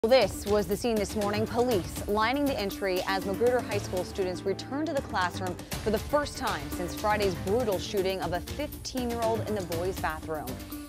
This was the scene this morning. Police lining the entry as Magruder High School students return to the classroom for the first time since Friday's brutal shooting of a 15-year-old in the boys' bathroom.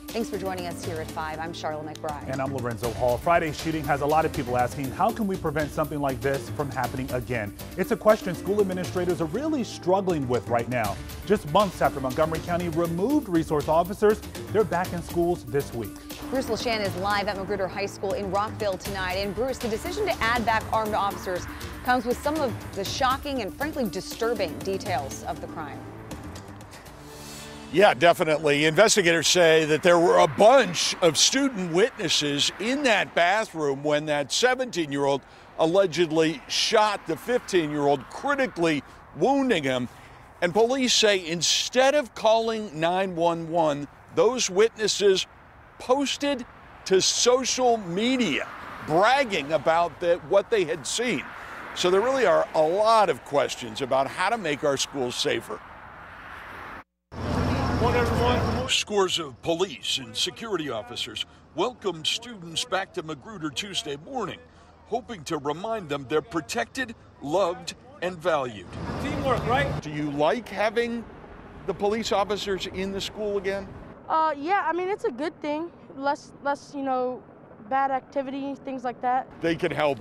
Thanks for joining us here at 5. I'm Charlotte McBride. And I'm Lorenzo Hall. Friday's shooting has a lot of people asking, how can we prevent something like this from happening again? It's a question school administrators are really struggling with right now. Just months after Montgomery County removed resource officers, they're back in schools this week. Bruce LeShan is live at Magruder High School in Rockville tonight. And Bruce, the decision to add back armed officers comes with some of the shocking and frankly disturbing details of the crime. Yeah, definitely. Investigators say that there were a bunch of student witnesses in that bathroom when that 17-year-old allegedly shot the 15-year-old, critically wounding him. And police say instead of calling 911, those witnesses posted to social media bragging about what they had seen. So there really are a lot of questions about how to make our schools safer. Scores of police and security officers welcomed students back to Magruder Tuesday morning, hoping to remind them they're protected, loved, and valued. Teamwork, right? Do you like having the police officers in the school again? Yeah, I mean, it's a good thing. Less, bad activity, things like that. They can help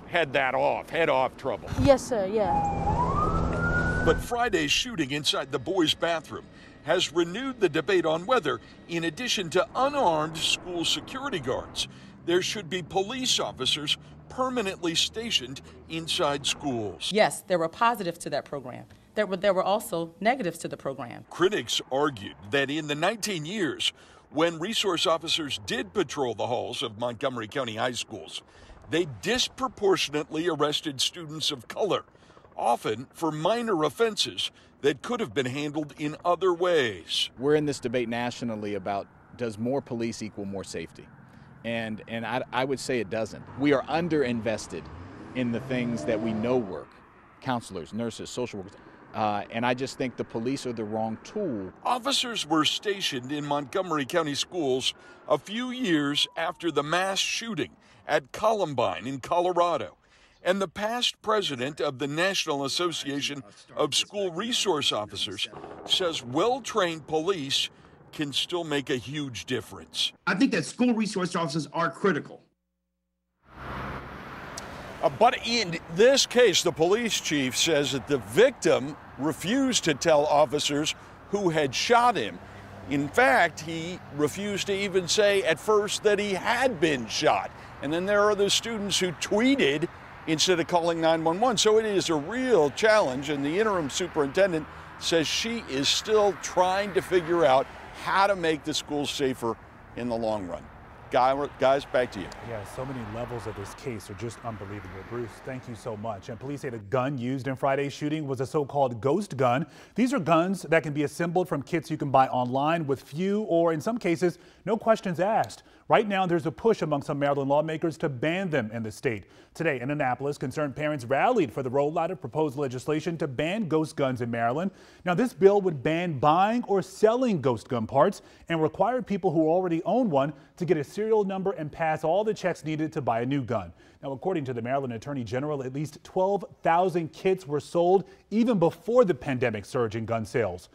head off trouble. Yes, sir, yeah. But Friday's shooting inside the boys' bathroom has renewed the debate on whether, in addition to unarmed school security guards, there should be police officers permanently stationed inside schools. Yes, there were positives to that program. There were also negatives to the program. Critics argued that in the 19 years when resource officers did patrol the halls of Montgomery County high schools, they disproportionately arrested students of color, often for minor offenses that could have been handled in other ways. We're in this debate nationally about, does more police equal more safety? And I would say it doesn't. We are underinvested in the things that we know work: counselors, nurses, social workers. And I just think the police are the wrong tool. Officers were stationed in Montgomery County schools a few years after the mass shooting at Columbine in Colorado. And the past president of the National Association of School Resource Officers says well-trained police can still make a huge difference. I think that school resource officers are critical. But in this case, the police chief says that the victim refused to tell officers who had shot him. In fact, he refused to even say at first that he had been shot. And then there are the students who tweeted instead of calling 911. So it is a real challenge, and the interim superintendent says she is still trying to figure out how to make the schools safer in the long run. Guys, back to you. Yeah, so many levels of this case are just unbelievable. Bruce, thank you so much. And police say the gun used in Friday's shooting was a so-called ghost gun. These are guns that can be assembled from kits you can buy online with few or, in some cases, no questions asked. Right now, there's a push among some Maryland lawmakers to ban them in the state. Today in Annapolis, concerned parents rallied for the rollout of proposed legislation to ban ghost guns in Maryland. Now, this bill would ban buying or selling ghost gun parts and require people who already own one to get a serial number and pass all the checks needed to buy a new gun. Now, according to the Maryland Attorney General, at least 12,000 kits were sold even before the pandemic surge in gun sales.